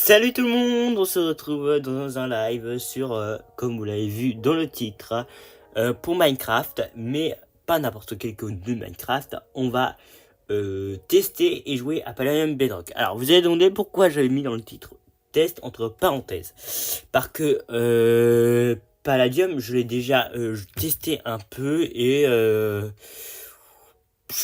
Salut tout le monde, on se retrouve dans un live sur, comme vous l'avez vu dans le titre, pour Minecraft, mais pas n'importe quel code de Minecraft. On va tester et jouer à Palladium Bedrock. Alors vous allez demander pourquoi j'avais mis dans le titre test entre parenthèses, parce que Palladium je l'ai déjà testé un peu et je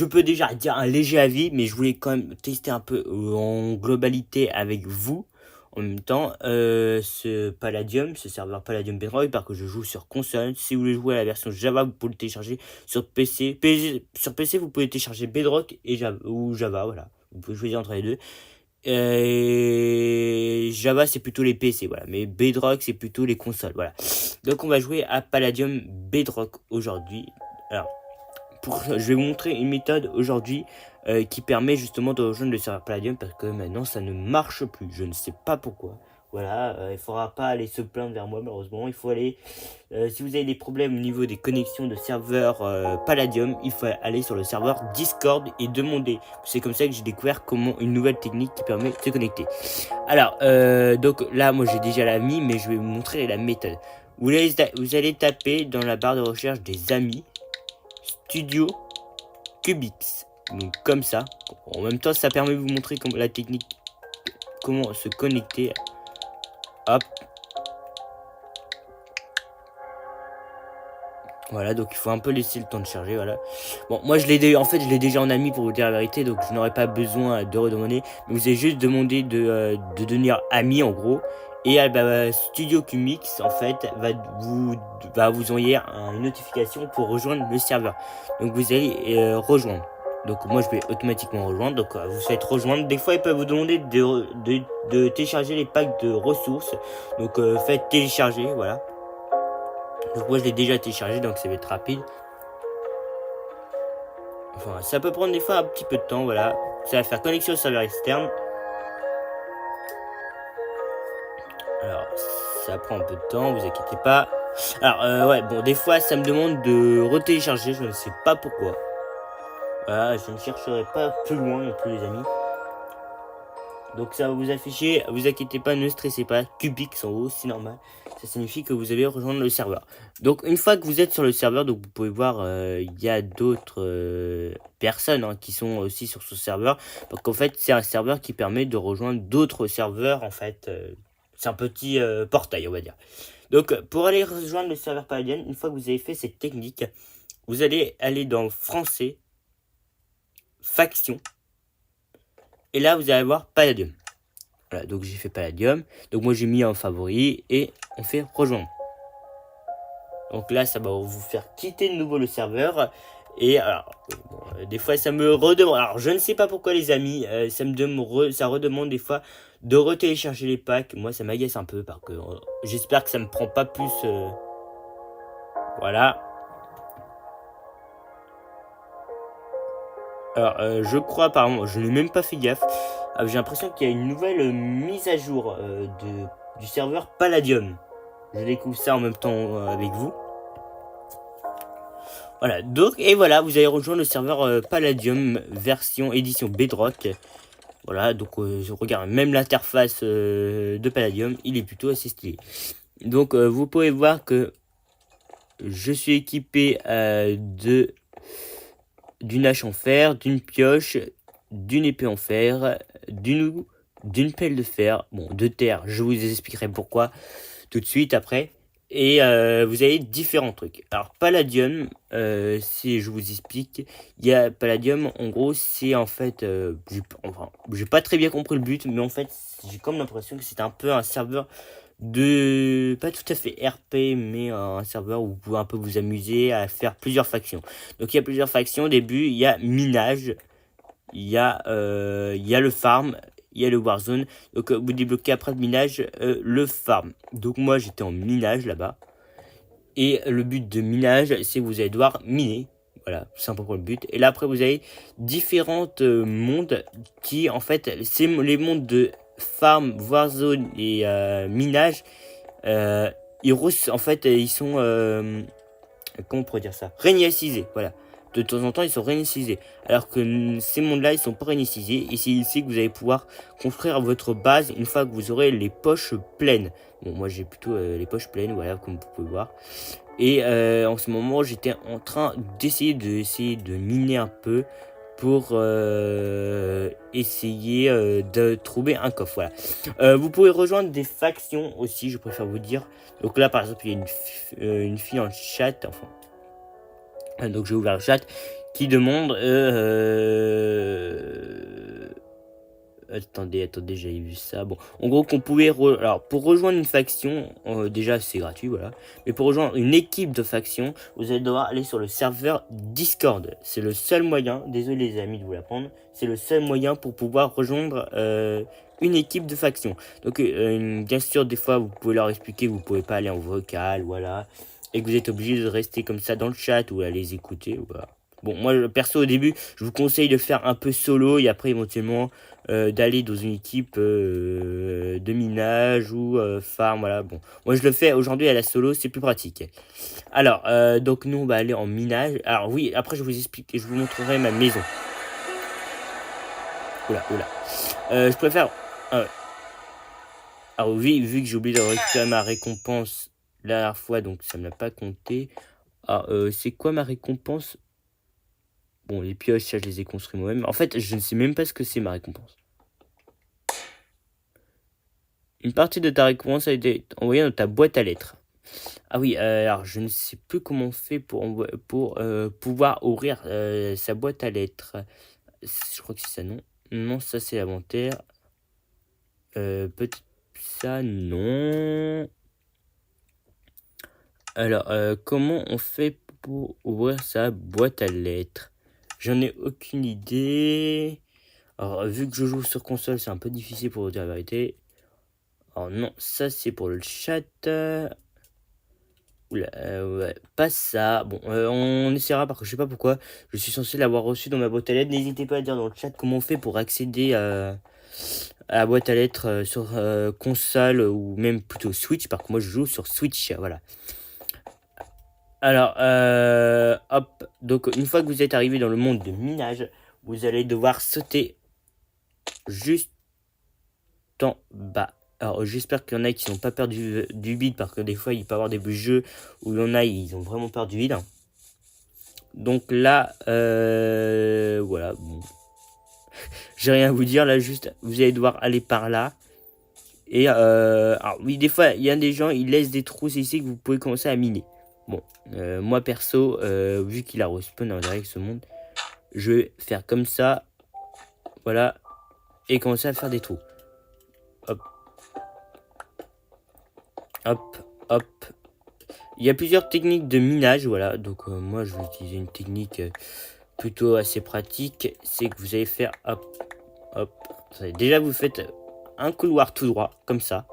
peux déjà dire un léger avis, mais je voulais quand même tester un peu en globalité avec vous. En même temps, ce Palladium, ce serveur Palladium Bedrock, parce que je joue sur console. Si vous voulez jouer à la version Java, vous pouvez le télécharger sur PC. Sur PC, vous pouvez télécharger Bedrock et Java, ou Java, voilà. Vous pouvez choisir entre les deux. Java, c'est plutôt les PC, voilà. Mais Bedrock, c'est plutôt les consoles, voilà. Donc, on va jouer à Palladium Bedrock aujourd'hui. Alors, je vais vous montrer une méthode aujourd'hui qui permet justement de rejoindre le serveur Palladium parce que maintenant ça ne marche plus. Je ne sais pas pourquoi. Voilà, il ne faudra pas aller se plaindre vers moi malheureusement. Il faut aller, si vous avez des problèmes au niveau des connexions de serveur Palladium, il faut aller sur le serveur Discord et demander. C'est comme ça que j'ai découvert comment une nouvelle technique qui permet de se connecter. Alors, donc là, moi j'ai déjà l'ami, mais je vais vous montrer la méthode. Vous allez taper dans la barre de recherche des amis. Studio Cubix. Donc comme ça. En même temps, ça permet de vous montrer la technique, comment se connecter. Hop. Voilà, donc il faut un peu laisser le temps de charger, voilà. Bon, moi je l'ai déjà en ami pour vous dire la vérité, donc je n'aurai pas besoin de redemander. Mais vous avez juste demandé de devenir ami en gros. Et Studio Cubix en fait va vous envoyer une notification pour rejoindre le serveur. Donc vous allez rejoindre. Donc moi je vais automatiquement rejoindre. Donc vous faites rejoindre. Des fois ils peuvent vous demander de télécharger les packs de ressources. Donc faites télécharger, voilà. Donc moi je l'ai déjà téléchargé, donc ça va être rapide. Enfin, ça peut prendre des fois un petit peu de temps, voilà. Ça va faire connexion au serveur externe. Alors, ça prend un peu de temps, vous inquiétez pas. Alors, ouais, bon, des fois ça me demande de retélécharger, je ne sais pas pourquoi. Voilà, je ne chercherai pas plus loin non plus les amis. Donc ça va vous afficher, vous inquiétez pas, ne stressez pas, Cubix en haut, c'est normal. Ça signifie que vous allez rejoindre le serveur. Donc une fois que vous êtes sur le serveur, donc vous pouvez voir, il y a d'autres personnes qui sont aussi sur ce serveur. Donc en fait, c'est un serveur qui permet de rejoindre d'autres serveurs. En fait, c'est un petit portail, on va dire. Donc pour aller rejoindre le serveur Palladium, une fois que vous avez fait cette technique, vous allez aller dans Français, Faction. Et là, vous allez voir Palladium. Voilà, donc j'ai fait Palladium. Donc moi, j'ai mis en favori et on fait rejoindre. Donc là, ça va vous faire quitter de nouveau le serveur. Et alors, des fois, ça me redemande. Alors, je ne sais pas pourquoi, les amis. Ça redemande des fois de retélécharger les packs. Moi, ça m'agace un peu parce que j'espère que ça me prend pas plus. Voilà. Alors, je crois, apparemment, je n'ai même pas fait gaffe. J'ai l'impression qu'il y a une nouvelle mise à jour du serveur Palladium. Je découvre ça en même temps avec vous. Voilà, donc, et voilà, vous allez rejoindre le serveur Palladium version édition Bedrock. Voilà, donc, je regarde même l'interface de Palladium, il est plutôt assez stylé. Donc, vous pouvez voir que je suis équipé d'une hache en fer, d'une pioche, d'une épée en fer, d'une pelle de fer, bon, de terre, je vous expliquerai pourquoi tout de suite après. Et vous avez différents trucs. Alors Palladium, si je vous explique, il y a Palladium, en gros, c'est en fait, j'ai pas très bien compris le but, mais en fait, j'ai comme l'impression que c'est un peu un serveur pas tout à fait RP, mais un serveur où vous pouvez un peu vous amuser à faire plusieurs factions. Donc il y a plusieurs factions. Au début, il y a minage, il y a le farm, il y a le warzone. Donc vous débloquez après le minage le farm. Donc moi j'étais en minage là-bas. Et le but de minage, c'est que vous allez devoir miner. Voilà, tout simplement le but. Et là après vous avez différentes mondes qui en fait, c'est les mondes de farm, warzone et minage. En fait, ils sont comment on pourrait dire ça, réinitialisés, voilà. de temps en temps, ils sont réinitialisés. Alors que ces mondes-là, ils sont pas réinitialisés. Et c'est ici que vous allez pouvoir construire votre base une fois que vous aurez les poches pleines. Bon, moi, j'ai plutôt les poches pleines, voilà, comme vous pouvez voir. Et en ce moment, j'étais en train d'essayer de miner un peu pour essayer de trouver un coffre. Voilà. Vous pouvez rejoindre des factions aussi, je préfère vous dire. Donc là, par exemple, il y a une fille en chat, enfin. Donc j'ai ouvert le chat qui demande. Attendez, j'avais vu ça. Bon, en gros, qu'on pouvait. Alors, pour rejoindre une faction, déjà c'est gratuit, voilà. Mais pour rejoindre une équipe de faction, vous allez devoir aller sur le serveur Discord. C'est le seul moyen, désolé les amis de vous l'apprendre, c'est le seul moyen pour pouvoir rejoindre une équipe de faction. Donc, bien sûr, des fois, vous pouvez leur expliquer que vous pouvez pas aller en vocal, voilà. Et que vous êtes obligé de rester comme ça dans le chat ou à les écouter, voilà. Bon, moi, perso, au début, je vous conseille de faire un peu solo et après, éventuellement, d'aller dans une équipe de minage ou farm, voilà. Bon, moi, je le fais aujourd'hui à la solo, c'est plus pratique. Alors, donc, nous, on va aller en minage. Alors, oui, après, je vous explique, je vous montrerai ma maison. Oula, oula. Je préfère... alors, oui, vu que j'ai oublié de récupérer ma récompense la dernière fois, donc ça ne me l'a pas compté. Alors, c'est quoi ma récompense? Bon, les pioches, ça, je les ai construits moi-même. En fait, je ne sais même pas ce que c'est ma récompense. Une partie de ta récompense a été envoyée dans ta boîte à lettres. Ah oui, alors je ne sais plus comment on fait pour pouvoir ouvrir sa boîte à lettres. Je crois que c'est ça, non? Non, ça c'est l'inventaire. Peut-être ça, non. Alors, comment on fait pour ouvrir sa boîte à lettres? J'en ai aucune idée. Alors, vu que je joue sur console, c'est un peu difficile pour vous dire la vérité. Alors non, ça c'est pour le chat. Oula, ouais, pas ça. Bon, on essaiera parce que je sais pas pourquoi. Je suis censé l'avoir reçu dans ma boîte à lettres. N'hésitez pas à dire dans le chat comment on fait pour accéder à la boîte à lettres sur console ou même plutôt Switch. Parce que moi je joue sur Switch, voilà. Alors, hop. Donc une fois que vous êtes arrivé dans le monde de minage, vous allez devoir sauter juste en bas. Alors j'espère qu'il y en a qui n'ont pas peur du vide parce que des fois il peut y avoir des jeux où il y en a ils ont vraiment peur du vide. Donc là, voilà. Bon. J'ai rien à vous dire là, juste vous allez devoir aller par là. Et alors oui, des fois il y a des gens ils laissent des trous, c'est ici que vous pouvez commencer à miner. Bon, moi perso, vu qu'il a respawn en direct ce monde, je vais faire comme ça, voilà, et commencer à faire des trous. Hop. Hop, hop. Il y a plusieurs techniques de minage, voilà. Donc moi je vais utiliser une technique plutôt assez pratique. C'est que vous allez faire hop, hop. Déjà vous faites un couloir tout droit, comme ça.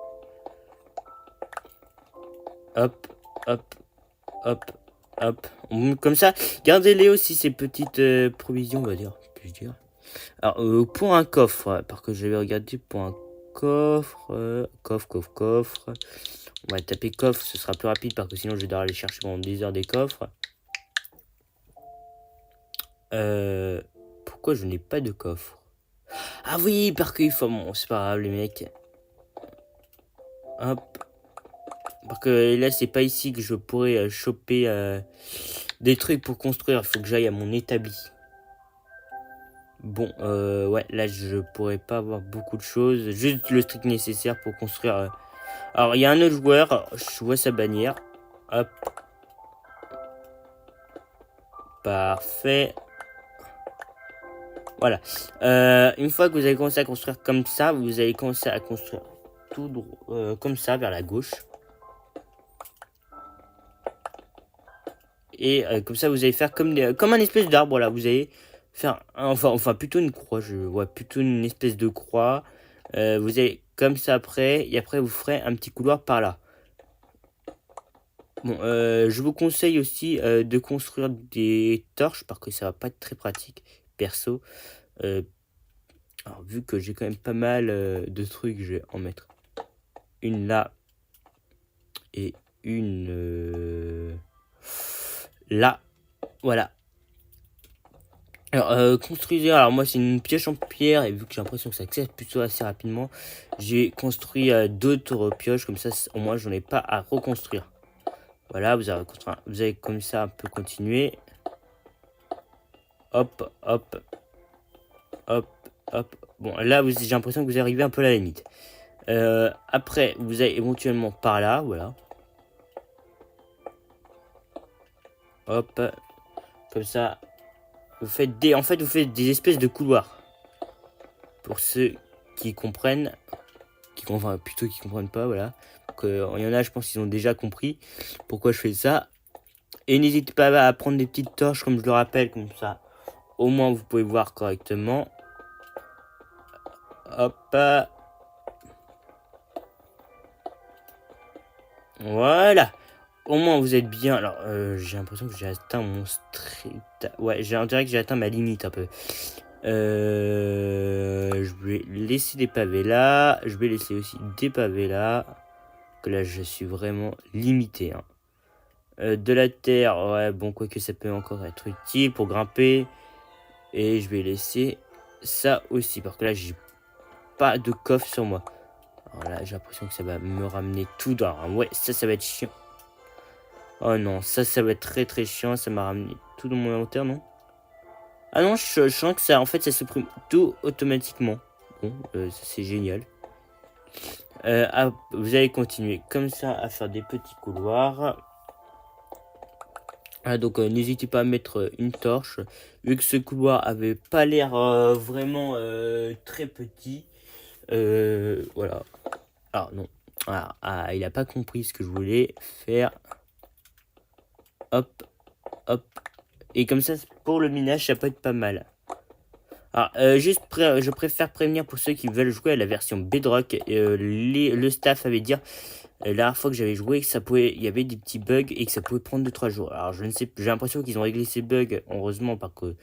Hop, hop, hop, hop. Comme ça, gardez-les aussi ces petites provisions, on va dire. Puis-je dire. Alors pour un coffre, parce que j'avais regardé pour un coffre, coffre. On va taper coffre, ce sera plus rapide parce que sinon je vais devoir aller chercher pendant des heures des coffres. Pourquoi je n'ai pas de coffre? Ah oui, parce qu'il faut... Bon, c'est pas grave les mecs. Hop. Parce que là, c'est pas ici que je pourrais choper des trucs pour construire. Il faut que j'aille à mon établi. Bon, ouais, là, je pourrais pas avoir beaucoup de choses. Juste le strict nécessaire pour construire... Alors, il y a un autre joueur. Je vois sa bannière. Hop. Parfait. Voilà. Une fois que vous avez commencé à construire comme ça, vous allez commencer à construire tout droit, comme ça, vers la gauche. Et comme ça, vous allez faire comme un espèce d'arbre. Là, vous allez faire... Enfin, plutôt une croix. Je vois plutôt une espèce de croix. Vous allez comme ça après. Et après, vous ferez un petit couloir par là. Bon, je vous conseille aussi de construire des torches parce que ça va pas être très pratique, perso. Alors, vu que j'ai quand même pas mal de trucs, je vais en mettre une là et une là. Voilà. Alors, construisez. Alors, moi, c'est une pioche en pierre. Et vu que j'ai l'impression que ça accède plutôt assez rapidement, j'ai construit d'autres pioches. Comme ça, au moins, j'en ai pas à reconstruire. Voilà, vous avez comme ça un peu continuer. Hop, hop, hop, hop. Bon, là, j'ai l'impression que vous arrivez un peu à la limite. Après, vous allez éventuellement par là, voilà. Hop, comme ça. Vous faites en fait, vous faites des espèces de couloirs. Pour ceux qui comprennent, enfin, plutôt qui comprennent pas, voilà. Il y en a, je pense qu'ils ont déjà compris pourquoi je fais ça. Et n'hésitez pas à prendre des petites torches, comme je le rappelle, comme ça. Au moins, vous pouvez voir correctement. Hop. Voilà. Au moins, vous êtes bien. Alors, j'ai l'impression que j'ai atteint mon strict... Ouais, j'ai dirait que j'ai atteint ma limite un peu. Je vais laisser des pavés là. Je vais laisser aussi des pavés là. Que là, je suis vraiment limité. Hein. De la terre, ouais, bon, quoique ça peut encore être utile pour grimper. Et je vais laisser ça aussi. Parce que là, j'ai pas de coffre sur moi. Alors là, j'ai l'impression que ça va me ramener tout dans. Ouais, ça va être chiant. Oh non, ça va être très très chiant. Ça m'a ramené tout dans mon inventaire, non? Ah non, je sens que ça, en fait, ça supprime tout automatiquement. Bon, c'est génial. Vous allez continuer comme ça à faire des petits couloirs. Donc n'hésitez pas à mettre une torche. Vu que ce couloir avait pas l'air vraiment très petit. Voilà. Alors non. Il a pas compris ce que je voulais faire. Hop, hop. Et comme ça, pour le minage, ça peut être pas mal. Alors, je préfère prévenir pour ceux qui veulent jouer à la version Bedrock. Le staff avait dit la dernière fois que j'avais joué que il y avait des petits bugs et que ça pouvait prendre 2-3 jours. Alors, je ne sais, j'ai l'impression qu'ils ont réglé ces bugs, heureusement, parce que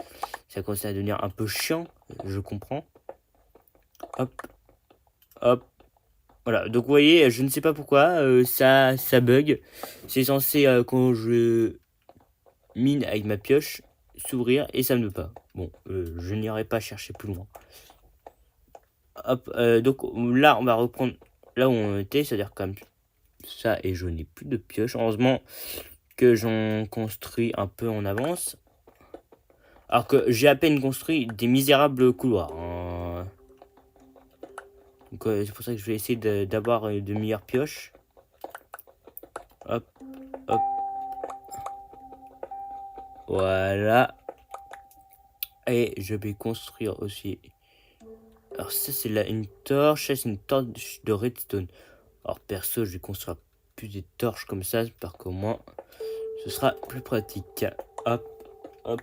ça commence à devenir un peu chiant. Je comprends. Hop, hop. Voilà, donc vous voyez, je ne sais pas pourquoi ça bug. C'est censé, quand je mine avec ma pioche, s'ouvrir et ça ne veut pas. Bon, je n'irai pas chercher plus loin. Hop, donc là, on va reprendre là où on était, c'est-à-dire comme ça, et je n'ai plus de pioche. Heureusement que j'en construis un peu en avance. Alors que j'ai à peine construit des misérables couloirs. Hein. Donc c'est pour ça que je vais essayer d'avoir de meilleures pioches. Hop, hop. Voilà. Et je vais construire aussi. Alors ça c'est là une torche, ça c'est une torche de redstone. Alors perso je vais construire plus des torches comme ça, parce qu'au moins ce sera plus pratique. Hop, hop.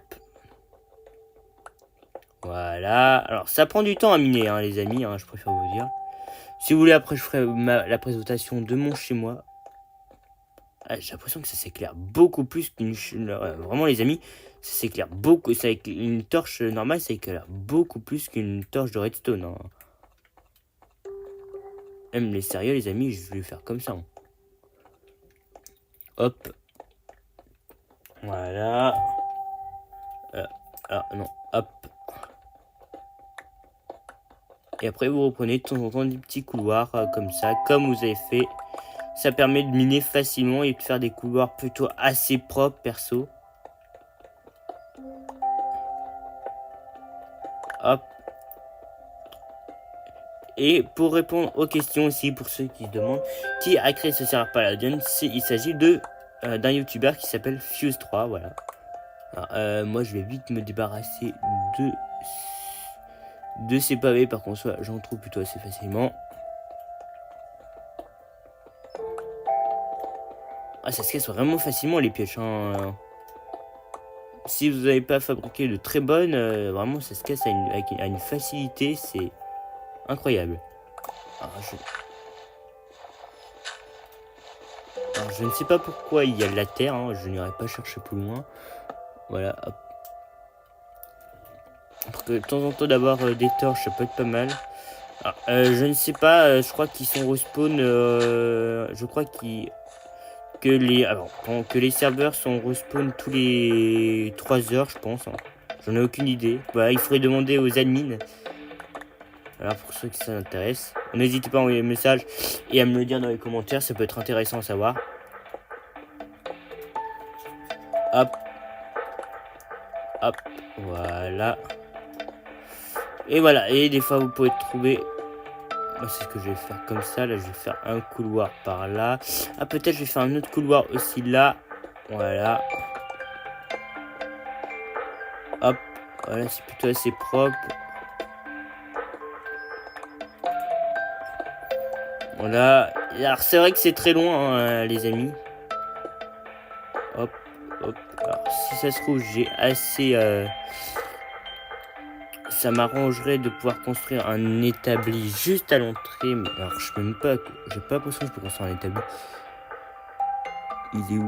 Voilà. Alors ça prend du temps à miner hein, les amis, hein, je préfère vous dire. Si vous voulez après je ferai la présentation de mon chez moi. J'ai l'impression que ça s'éclaire beaucoup plus qu'une... vraiment les amis, ça s'éclaire beaucoup. Ça, avec une torche normale, ça éclaire beaucoup plus qu'une torche de redstone. Hein. Même les sérieux les amis, je vais faire comme ça. Hein. Hop. Voilà. Alors non, hop. Et après vous reprenez de temps en temps des petits couloirs comme ça, comme vous avez fait. Ça permet de miner facilement et de faire des couloirs plutôt assez propres perso. Hop. Et pour répondre aux questions aussi, pour ceux qui se demandent, qui a créé ce serveur Paladin, il s'agit d'un youtubeur qui s'appelle Fuse3, voilà. Alors, moi je vais vite me débarrasser de ces pavés, par contre j'en trouve plutôt assez facilement. Ça se casse vraiment facilement les pioches. Hein. Si vous n'avez pas fabriqué de très bonnes, vraiment ça se casse à une facilité, c'est incroyable. Alors, je ne sais pas pourquoi il y a de la terre, hein, je n'irai pas chercher plus loin. Voilà, hop. Parce que de temps en temps d'avoir des torches, ça peut être pas mal. Alors, je ne sais pas, je crois qu'ils sont respawn. Je crois que les serveurs sont respawn tous les 3 heures, je pense. Hein. J'en ai aucune idée. Bah, il faudrait demander aux admins. Alors pour ceux qui ça intéresse, n'hésitez pas à envoyer un message et à me le dire dans les commentaires, ça peut être intéressant à savoir. Hop. Hop. Voilà. Et voilà. Et des fois vous pouvez trouver... C'est ce que je vais faire comme ça. Là je vais faire un couloir par là. Ah peut-être je vais faire un autre couloir aussi là. Voilà. Hop. Voilà, c'est plutôt assez propre. Voilà. Alors c'est vrai que c'est très loin hein, les amis. Hop. Hop. Alors si ça se trouve j'ai assez... Ça m'arrangerait de pouvoir construire un établi juste à l'entrée. Mais alors je peux même pas... J'ai pas l'impression que je peux construire un établi. Il est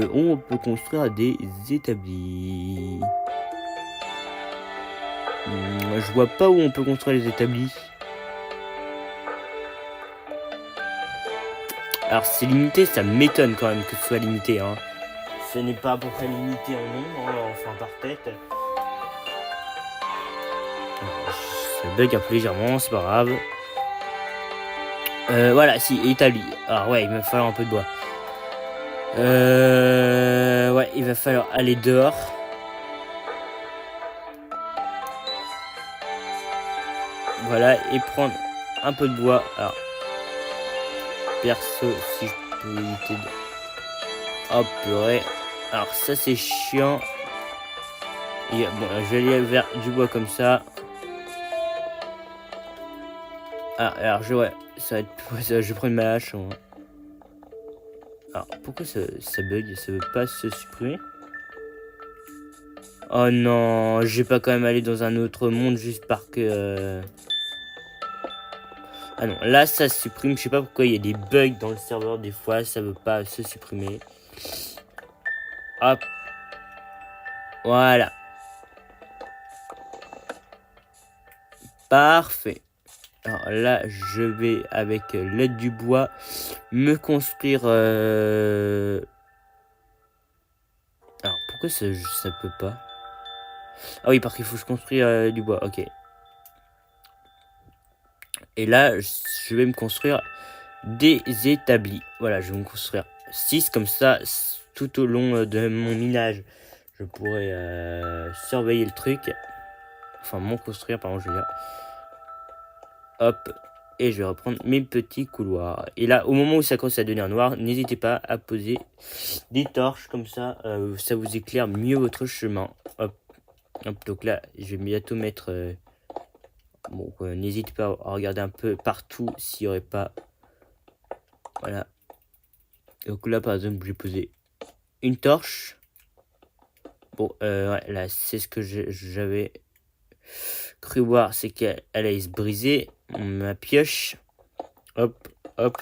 où on peut construire des établis. Je vois pas où on peut construire les établis. Alors c'est limité, ça m'étonne quand même que ce soit limité. Hein. Ce n'est pas à peu près limité en nombre, enfin par tête. Ça bug un peu légèrement, c'est pas grave. Voilà, si, établi. Alors ouais, il va falloir un peu de bois. Ouais, il va falloir aller dehors. Voilà, et prendre un peu de bois. Alors, perso, si je peux éviter de... Oh purée. Alors ça c'est chiant. Et, bon, je vais aller vers du bois comme ça. Ah, alors ouais, ça va être... je vais prendre ma hache. Hein. Alors, pourquoi ça bug? Ça veut pas se supprimer? Oh non, je vais pas quand même aller dans un autre monde juste parce que... Ah non, là ça se supprime. Je sais pas pourquoi il y a des bugs dans le serveur des fois. Ça veut pas se supprimer. Hop. Voilà. Parfait. Alors là, je vais avec l'aide du bois me construire... Alors pourquoi ça peut pas? Ah oui, parce qu'il faut que je construise du bois. Ok. Et là, je vais me construire des établis. Voilà, je vais me construire 6 comme ça tout au long de mon minage. Je pourrais surveiller le truc. Enfin, m'en construire, pardon, je veux dire. Hop. Et je vais reprendre mes petits couloirs. Et là, au moment où ça commence à devenir noir, n'hésitez pas à poser des torches comme ça. Ça vous éclaire mieux votre chemin. Hop. Hop. Donc là, je vais bientôt mettre... Bon, n'hésitez pas à regarder un peu partout s'il n'y aurait pas... Voilà. Donc là, par exemple, je vais poser une torche. Bon, ouais, là, c'est ce que j'avais cru voir, c'est qu'elle allait se briser. Ma pioche. Hop, hop.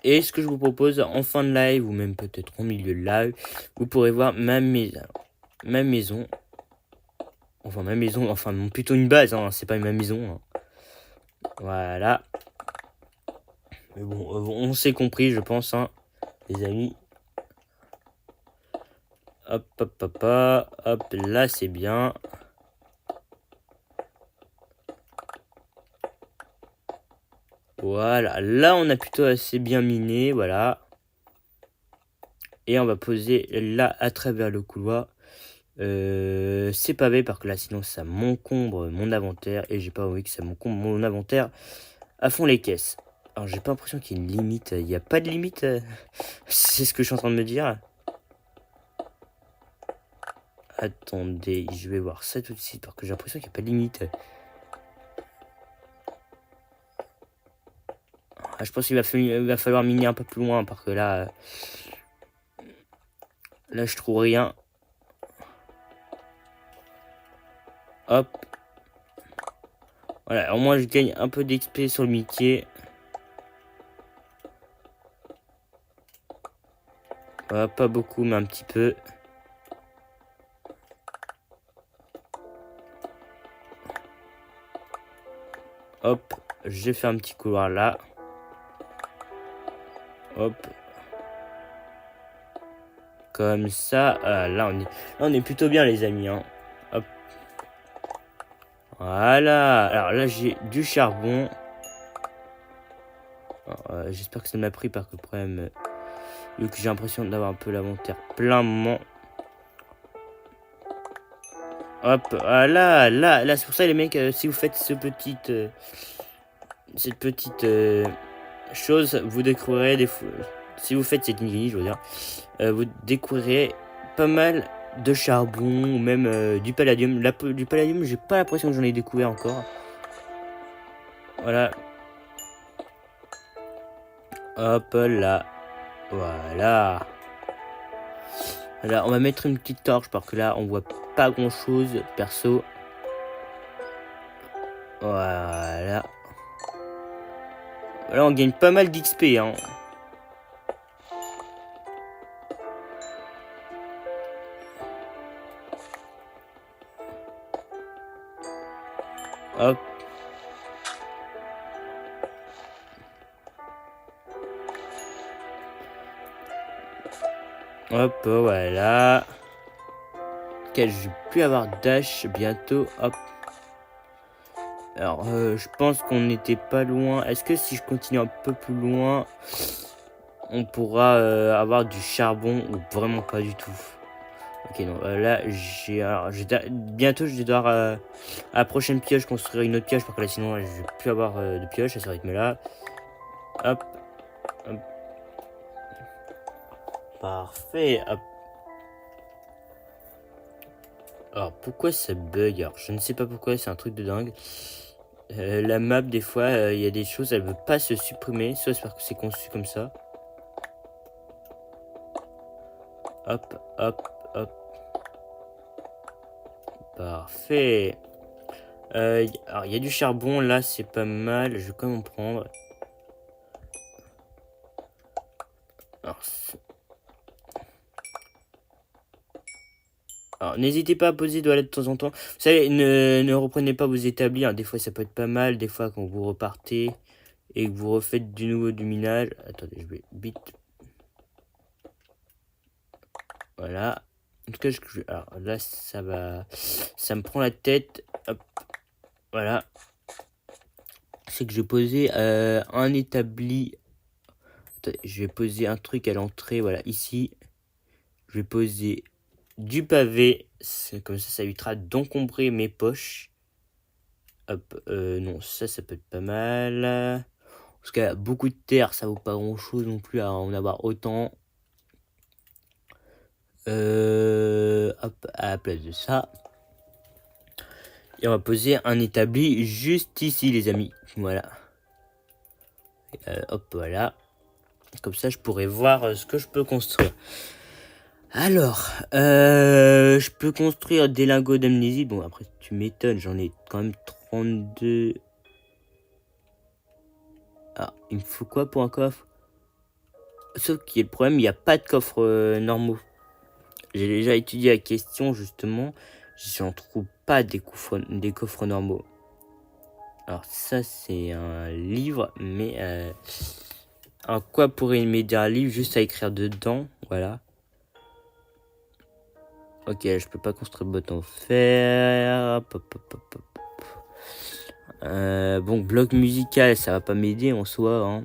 Et ce que je vous propose en fin de live, ou même peut-être au milieu de live, vous pourrez voir ma maison. Enfin plutôt une base, hein, c'est pas ma maison. Hein. Voilà. Mais bon, on s'est compris, je pense, hein, les amis. Hop, hop, hop, hop, hop, là c'est bien. Voilà, là on a plutôt assez bien miné, voilà. Et on va poser là à travers le couloir. C'est pavé parce que là sinon ça m'encombre mon inventaire. Et j'ai pas envie que ça m'encombre mon inventaire à fond les caisses. Alors j'ai pas l'impression qu'il y ait une limite. Il n'y a pas de limite. C'est ce que je suis en train de me dire. Attendez, je vais voir ça tout de suite parce que j'ai l'impression qu'il n'y a pas de limite. Ah, je pense qu'il va falloir miner un peu plus loin parce que là... Là je trouve rien. Hop. Voilà, au moins je gagne un peu d'XP sur le métier. Voilà, pas beaucoup, mais un petit peu. Hop, j'ai fait un petit couloir là. Hop. comme ça. Là, on est plutôt bien, les amis. Hein. Hop. Voilà. Alors là, j'ai du charbon. J'espère que ça m'a pris parce que le problème, vu que j'ai l'impression d'avoir un peu l'inventaire plein moment. Hop, voilà, là, c'est pour ça les mecs, si vous faites cette petite chose, vous découvrirez des fois, si vous faites cette mini, je veux dire, vous découvrirez pas mal de charbon ou même du palladium. Du palladium, j'ai pas l'impression que j'en ai découvert encore. Voilà. Hop là. Voilà. Voilà, on va mettre une petite torche parce que là, on voit pas grand chose, perso. Voilà. Là, on gagne pas mal d'XP, hein. Hop. Hop, voilà. Ok, je vais plus avoir dash bientôt. Hop. Alors, je pense qu'on n'était pas loin. Est-ce que si je continue un peu plus loin, on pourra avoir du charbon ou vraiment pas du tout? Ok, non. Là, bientôt, je vais devoir à la prochaine pioche construire une autre pioche parce que là, sinon, je vais plus avoir de pioche à ce rythme-là. Hop. Hop. Parfait. Hop. Alors, pourquoi ça bug? Alors, je ne sais pas pourquoi, c'est un truc de dingue. La map, des fois, il y a des choses, elle veut pas se supprimer. Soit c'est parce que c'est conçu comme ça. Hop, hop, hop. Parfait. Alors, il y a du charbon, là, c'est pas mal. Je vais quand même en prendre. Alors, n'hésitez pas à poser de temps en temps. Vous savez, ne reprenez pas vos établis. Hein. Des fois, ça peut être pas mal. Des fois, quand vous repartez et que vous refaites du nouveau du minage. Attendez, je vais vite. Voilà. En tout cas, alors là, ça me prend la tête. Hop. Voilà. C'est que je vais poser un établi. Attendez, je vais poser un truc à l'entrée. Voilà, ici. Je vais poser du pavé. Comme ça évitera d'encombrer mes poches. Hop, non, ça peut être pas mal. Parce qu'il y a beaucoup de terre, ça vaut pas grand chose non plus à en avoir autant. Hop, à la place de ça. Et on va poser un établi juste ici, les amis. Voilà. Hop, voilà. Comme ça, je pourrais voir ce que je peux construire. Alors, je peux construire des lingots d'amnésie. Bon, après, tu m'étonnes, j'en ai quand même 32. Ah, il me faut quoi pour un coffre? Sauf qu'il y a le problème, il n'y a pas de coffres normaux. J'ai déjà étudié la question, justement. J'en trouve pas des coffres normaux. Alors ça, c'est un livre, mais... en quoi pourrait m'aider un livre? Juste à écrire dedans, voilà. Ok, je peux pas construire de boîte en fer. Bon, bloc musical, ça va pas m'aider en soi. Hein.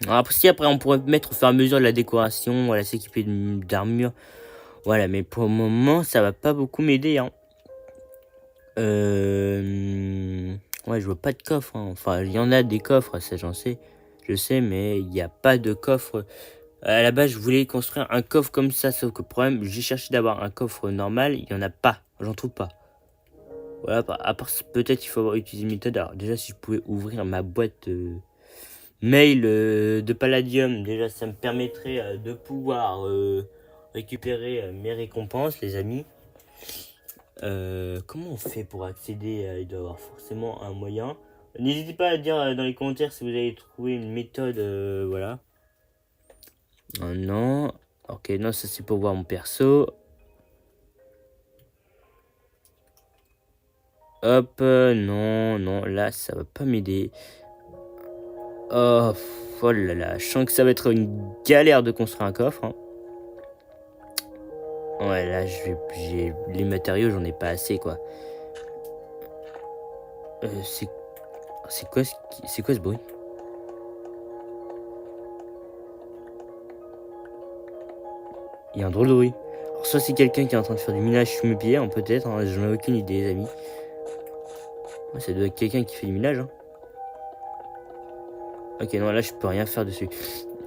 Alors, après, on pourrait mettre au fur et à mesure de la décoration, voilà, s'équiper d'armure. Voilà, mais pour le moment, ça va pas beaucoup m'aider. Hein. Ouais, je vois pas de coffre. Hein. Enfin, il y en a des coffres, ça j'en sais. Je sais, mais il n'y a pas de coffre. À la base, je voulais construire un coffre comme ça, sauf que le problème, j'ai cherché d'avoir un coffre normal, il n'y en a pas, j'en trouve pas. Voilà, à part peut-être il faut avoir utilisé une méthode. Alors déjà, si je pouvais ouvrir ma boîte mail de Palladium, déjà ça me permettrait de pouvoir récupérer mes récompenses, les amis. Comment on fait pour accéder? Il doit y avoir forcément un moyen. N'hésitez pas à dire dans les commentaires si vous avez trouvé une méthode, voilà. Oh non. Ok, non, ça c'est pour voir mon perso. Hop, non, non, là ça va pas m'aider. Oh là là, je sens que ça va être une galère de construire un coffre. Hein. Ouais, là, j'ai les matériaux, j'en ai pas assez, quoi. C'est quoi ce bruit? Il y a un drôle de bruit. Alors, soit c'est quelqu'un qui est en train de faire du minage fumier, hein, peut-être, hein, j'en ai aucune idée, les amis. Ouais, ça doit être quelqu'un qui fait du minage, hein. Ok, non, là, je peux rien faire dessus.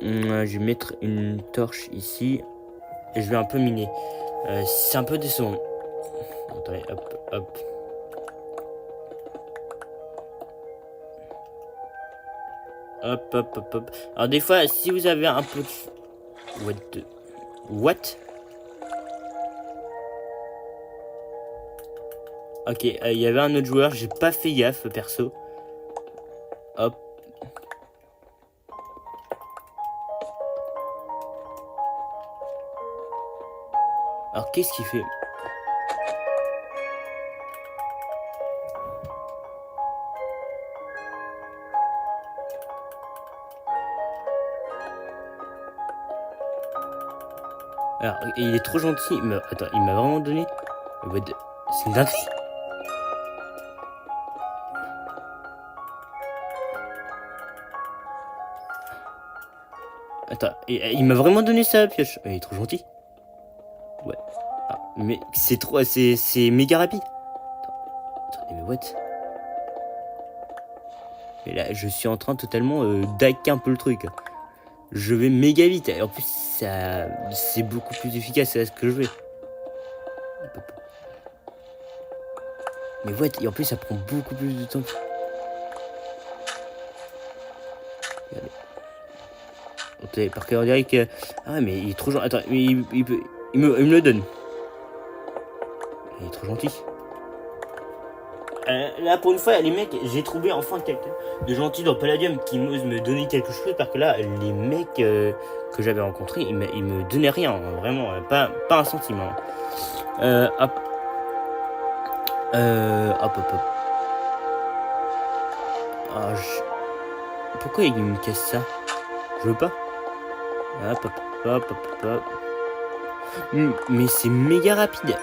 Je vais mettre une torche ici. Et je vais un peu miner. C'est un peu décevant. Attendez, hop, hop. Hop, hop, hop, hop. Alors, des fois, si vous avez un peu de... What? Ok, il y avait un autre joueur, j'ai pas fait gaffe, perso. Hop. Alors, qu'est-ce qu'il fait? Alors, il est trop gentil. Mais, attends, il m'a vraiment donné... C'est une dinguerie. Attends, il m'a vraiment donné sa pioche. Il est trop gentil. Ouais. Ah, mais c'est trop... C'est méga rapide. Attendez, mais what? Et là, je suis en train totalement d'hacker un peu le truc. Je vais méga vite. Et en plus, c'est beaucoup plus efficace que ce que je vais. Mais what? Et en plus, ça prend beaucoup plus de temps. Regardez. Attendez, par contre, on dirait que... Ah, mais il est trop gentil. Attends, mais il me le donne. Il est trop gentil. Là, pour une fois, les mecs, j'ai trouvé enfin quelqu'un de gentil dans Palladium qui m'ose me donner quelque chose. Parce que là, les mecs que j'avais rencontrés, ils me donnaient rien. Hein, vraiment, pas un centime. Hein. Hop. Hop, hop, hop. Ah, pourquoi il me casse ça? Je veux pas. Hop, hop, hop, hop, hop. Mais c'est méga rapide.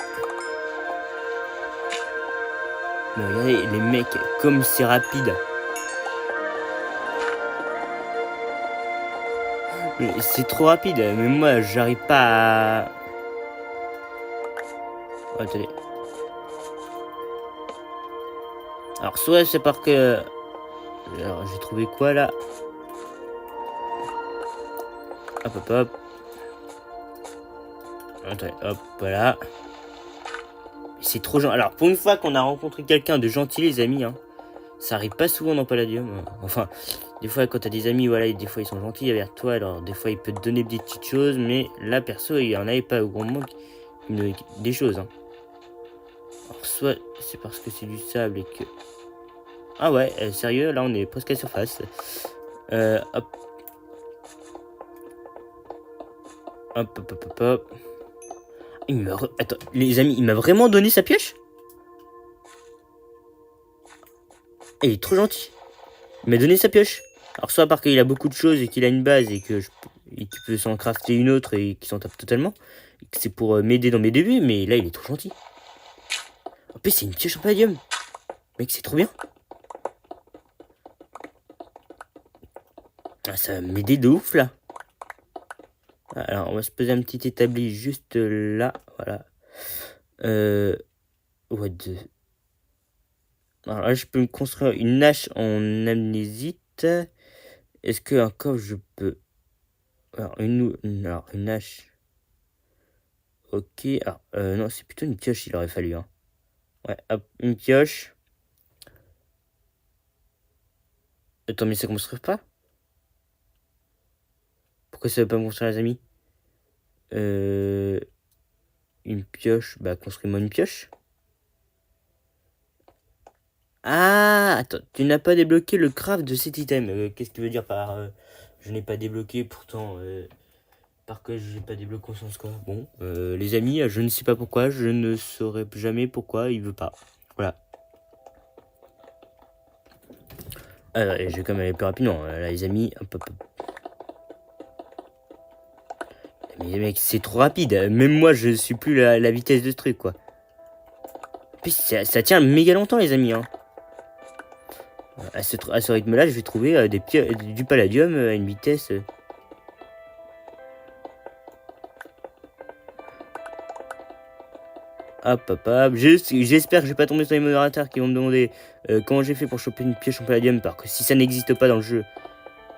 Mais regardez, les mecs, comme c'est rapide. Mais c'est trop rapide. Mais moi, j'arrive pas à... Oh, attendez. Alors, soit c'est parce que... Alors, j'ai trouvé quoi, là? Hop, hop, hop. Attendez, hop, voilà. C'est trop gentil. Alors, pour une fois qu'on a rencontré quelqu'un de gentil, les amis, hein, ça arrive pas souvent dans Palladium. Enfin, des fois, quand t'as des amis, voilà, des fois, ils sont gentils envers toi. Alors, des fois, ils peuvent te donner des petites choses. Mais là, perso, il y en avait pas au grand manque des choses. Hein. Alors, soit c'est parce que c'est du sable et que... Ah ouais, sérieux, là, on est presque à surface. Hop. Hop, hop, hop, hop, hop. Attends, les amis, il m'a vraiment donné sa pioche? Il est trop gentil. Il m'a donné sa pioche. Alors soit parce qu'il a beaucoup de choses et qu'il a une base et qu'il peut s'en crafter une autre et qu'il s'en tape totalement. Et que c'est pour m'aider dans mes débuts, mais là il est trop gentil. En plus c'est une pioche en palladium. Mec, c'est trop bien. Ah, ça va m'aider de ouf là. Alors on va se poser un petit établi juste là. Voilà. What the... Alors là je peux me construire une hache en amnésite. Est-ce que encore je peux... Alors une hache... Ok, alors, non, c'est plutôt une pioche, il aurait fallu, hein. Ouais, hop, une pioche. Attends, mais ça construit pas? Pourquoi ça veut pas me construire, les amis? Une pioche, bah, construis-moi une pioche. Ah, attends, tu n'as pas débloqué le craft de cet item. Qu'est-ce que tu veux dire par je n'ai pas débloqué, pourtant, par que je n'ai pas débloqué au sens quoi? Bon, les amis, je ne sais pas pourquoi, je ne saurais jamais pourquoi il veut pas. Voilà. Alors, je vais quand même aller plus rapidement. Là, les amis, hop, hop, hop. Mais mec, c'est trop rapide. Même moi, je suis plus la vitesse de ce truc, quoi. En plus, ça tient méga longtemps, les amis. Hein. À ce rythme-là, je vais trouver du palladium à une vitesse. Hop, hop, hop. J'espère que je vais pas tomber sur les modérateurs qui vont me demander comment j'ai fait pour choper une pioche en palladium. Parce que si ça n'existe pas dans le jeu,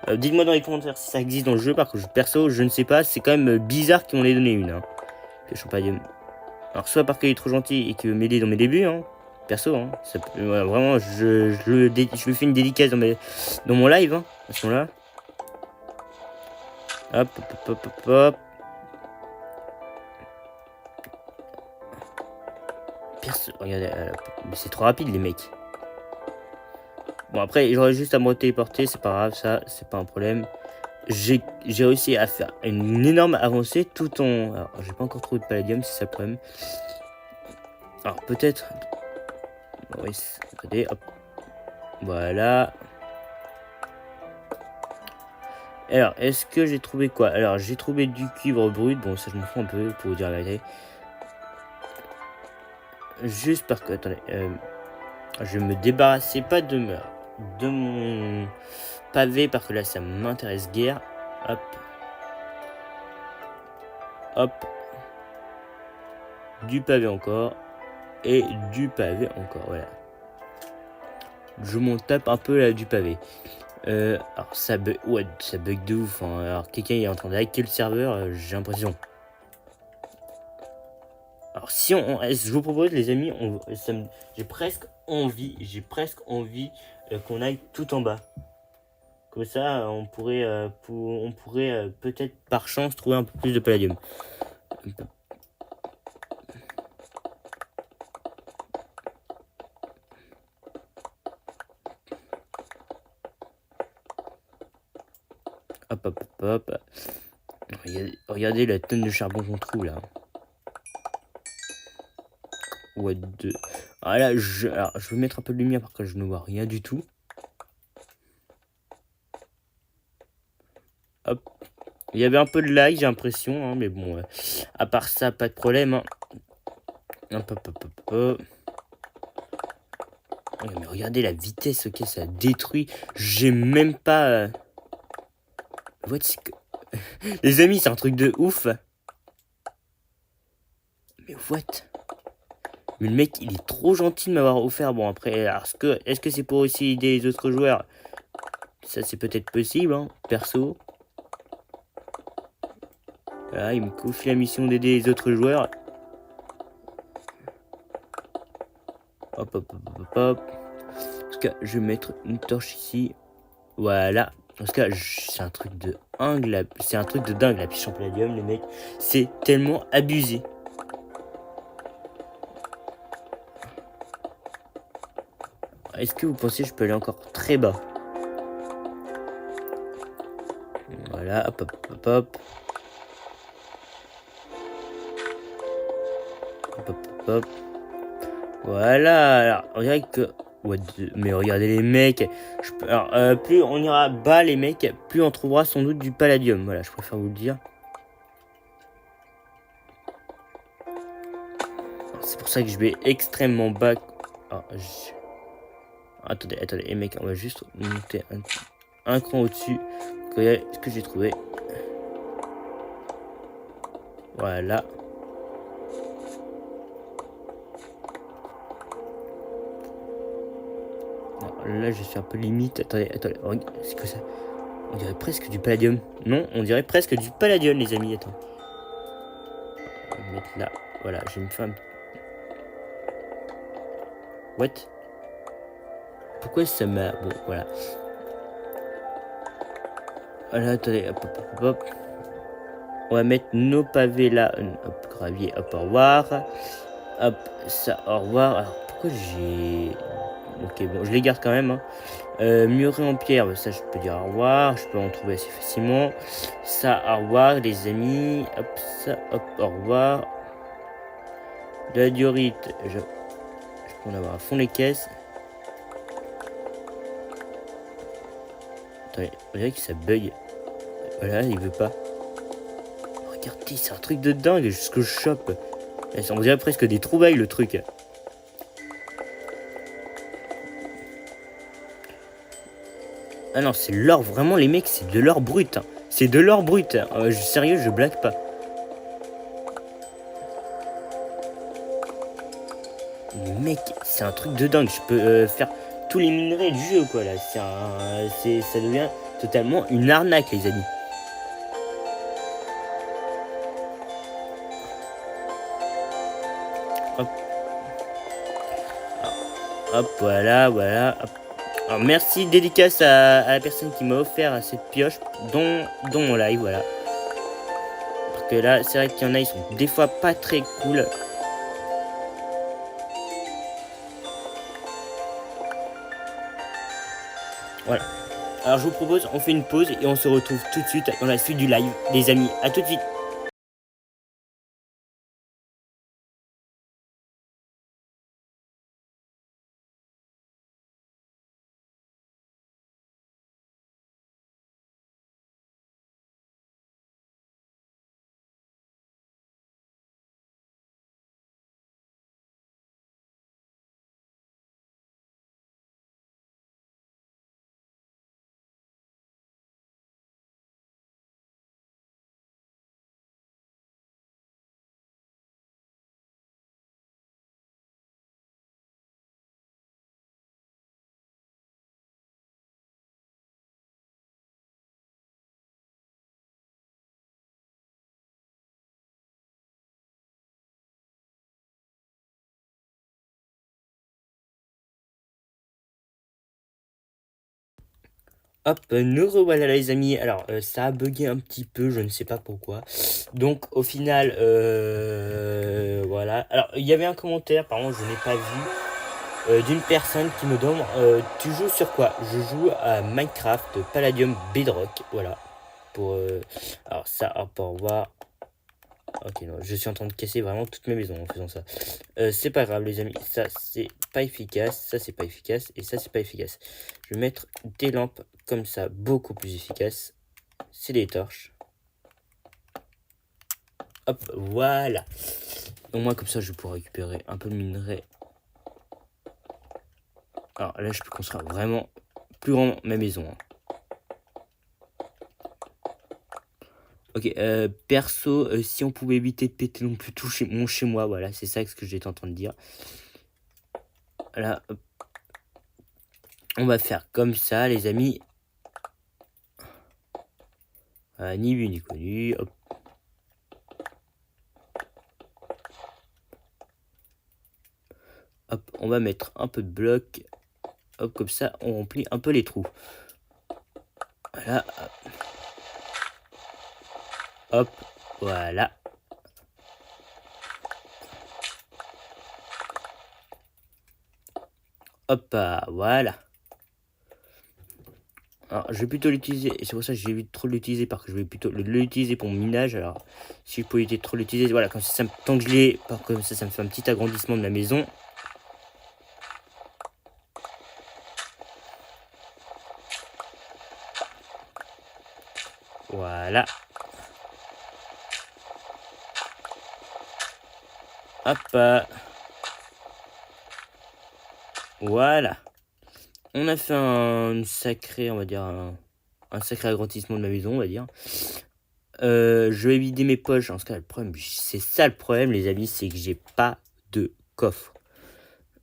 dites-moi dans les commentaires si ça existe dans le jeu. Parce que perso, je ne sais pas. C'est quand même bizarre qu'ils m'en aient donné une. Hein. Pioche en palladium. Alors, soit parce qu'il est trop gentil et qu'il veut m'aider dans mes débuts. Hein. Perso, hein. Voilà, vraiment, je lui fais une dédicace dans mon live. Hein, à ce moment-là. Hop, hop, hop, hop, hop. Regardez, c'est trop rapide les mecs. Bon après j'aurais juste à me téléporter, c'est pas grave ça, c'est pas un problème. J'ai réussi à faire une énorme avancée tout en... Alors j'ai pas encore trouvé de palladium, c'est ça le problème. Alors peut-être... Oui, regardez, hop. Voilà. Alors est-ce que j'ai trouvé quoi? Alors j'ai trouvé du cuivre brut, bon ça je m'en fous un peu pour vous dire la vérité. Juste parce que... Attendez, je me débarrassais pas de mon pavé parce que là ça m'intéresse guère. Hop. Hop. Du pavé encore. Et du pavé encore. Voilà. Je m'en tape un peu là du pavé. Alors ça bug. Ouais, ça bug de ouf. Hein. Alors quelqu'un est en train d'hacker le serveur, j'ai l'impression. Alors si je vous propose les amis, j'ai presque envie qu'on aille tout en bas. Comme ça, on pourrait peut-être par chance trouver un peu plus de palladium. Hop, hop, hop, hop. Regardez la tonne de charbon qu'on trouve là. What the... Alors là, je vais mettre un peu de lumière parce que je ne vois rien du tout. Hop. Il y avait un peu de lag, j'ai l'impression, hein, mais bon, à part ça, pas de problème. Hein. Hop, hop, hop, hop, hop. Oh, mais regardez la vitesse, ok, ça détruit. J'ai même pas... What, les amis, c'est un truc de ouf. Mais what? Mais le mec, il est trop gentil de m'avoir offert. Bon, après, est-ce que c'est pour aussi aider les autres joueurs? Ça, c'est peut-être possible, hein, perso. Voilà, il me confie la mission d'aider les autres joueurs. Hop, hop, hop, hop, hop. En tout cas, je vais mettre une torche ici. Voilà. En tout cas, c'est un truc de dingue. C'est un truc de dingue, la pioche en palladium, les mecs. C'est tellement abusé. Est-ce que vous pensez que je peux aller encore très bas? Voilà, hop, hop, hop, hop. Hop, hop, hop. Voilà, alors, on dirait que... Mais regardez les mecs. Alors, plus on ira bas les mecs, plus on trouvera sans doute du palladium. Voilà, je préfère vous le dire. C'est pour ça que je vais extrêmement bas. Alors, attendez, les mecs, on va juste monter un cran au-dessus. Regardez ce que j'ai trouvé. Voilà. Là, je suis un peu limite. Attendez, c'est quoi ça? On dirait presque du palladium. Non, on dirait presque du palladium, les amis. Attends. On va mettre là. Voilà, je vais me faire un... What? Pourquoi ça m'a... Bon, voilà. Voilà, attendez, hop, hop, hop, hop. On va mettre nos pavés là. Hop, gravier, hop, au revoir. Hop, ça, au revoir. Alors, pourquoi j'ai... Ok, bon, je les garde quand même. Hein. Muret en pierre, ça, je peux dire au revoir. Je peux en trouver assez facilement. Ça, au revoir, les amis. Hop, ça, hop, au revoir. De la diorite, je peux en avoir à fond les caisses. Attendez, on dirait que ça bug. Voilà, il veut pas. regardez, c'est un truc de dingue, ce que je chope. On dirait presque des trouvailles, le truc. Ah non, c'est l'or, vraiment, les mecs, c'est de l'or brut. Hein. C'est de l'or brut. Sérieux, je blague pas. Mais mec, c'est un truc de dingue. Je peux faire tous les minerais du jeu, quoi, là. Ça devient totalement une arnaque, les amis. Hop. Hop, voilà. Hop. Alors, merci, dédicace à la personne qui m'a offert cette pioche, dont mon live, voilà. Parce que là, c'est vrai qu'il y en a, ils sont des fois pas très cool. Voilà. Alors, je vous propose, on fait une pause et on se retrouve tout de suite dans la suite du live, les amis. À tout de suite. Hop, nous revoilà les amis. Alors, ça a bugué un petit peu, je ne sais pas pourquoi. Donc, au final, voilà. Alors, il y avait un commentaire, par contre, je n'ai pas vu, d'une personne qui me demande tu joues sur quoi? Je joue à Minecraft Palladium Bedrock. Voilà. Alors, ça, hop, au revoir. Ok, non, je suis en train de casser vraiment toutes mes maisons en faisant ça. C'est pas grave, les amis. Ça, c'est pas efficace. Ça, c'est pas efficace. Et ça, c'est pas efficace. Je vais mettre des lampes comme ça, beaucoup plus efficaces. C'est des torches. Hop, voilà. Au moins, comme ça, je pourrai récupérer un peu de minerai. Alors là, je peux construire vraiment plus grand ma maison. Hein. Ok, perso, si on pouvait éviter de péter non plus tout chez moi, voilà, c'est ça ce que j'étais en train de dire. Là, hop. On va faire comme ça, les amis. Ni vu ni connu, hop. Hop, on va mettre un peu de blocs. Hop, comme ça, on remplit un peu les trous. Voilà. Hop, voilà. Hop, voilà. Alors, je vais plutôt l'utiliser, et c'est pour ça que j'évite trop de l'utiliser, parce que je vais plutôt l'utiliser pour mon minage. Alors, si je peux éviter trop l'utiliser, voilà, comme ça, tant que je l'ai, comme ça me fait un petit agrandissement de la maison. Voilà. Hop. Voilà. On a fait un sacré, on va dire, un sacré agrandissement de ma maison, on va dire. Je vais vider mes poches. En ce cas, le problème, c'est ça le problème, les amis, c'est que j'ai pas de coffre.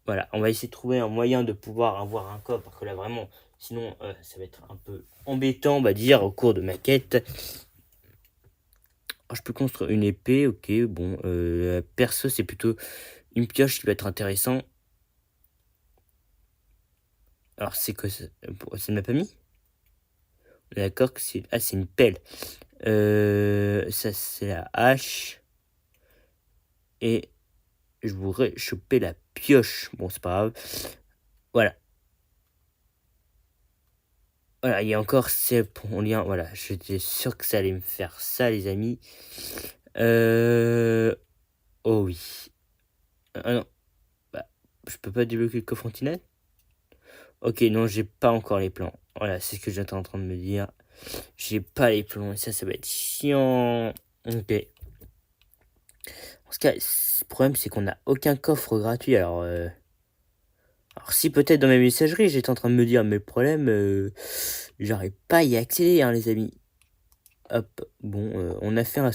Voilà, on va essayer de trouver un moyen de pouvoir avoir un coffre, parce que là, vraiment, sinon, ça va être un peu embêtant, on va dire, au cours de ma quête. Alors, je peux construire une épée, ok, bon, perso, c'est plutôt une pioche qui va être intéressant. Alors, c'est quoi ça? Ça ne m'a pas mis? On est d'accord que c'est... Ah, c'est une pelle. Ça, c'est la hache. Et je voudrais choper la pioche. Bon, c'est pas grave. Voilà. Voilà, il y a encore ces lien. Voilà, j'étais sûr que ça allait me faire ça, les amis. Oh oui. Ah non. Bah, je peux pas débloquer le coffre antinal. Ok, non, j'ai pas encore les plans. Voilà, c'est ce que j'étais en train de me dire. J'ai pas les plans et ça va être chiant. Ok. En ce cas, le problème, c'est qu'on n'a aucun coffre gratuit. Alors si peut-être dans ma messagerie, j'étais en train de me dire, mais le problème, j'arrive pas à y accéder, hein, les amis. Hop, bon, on a fait un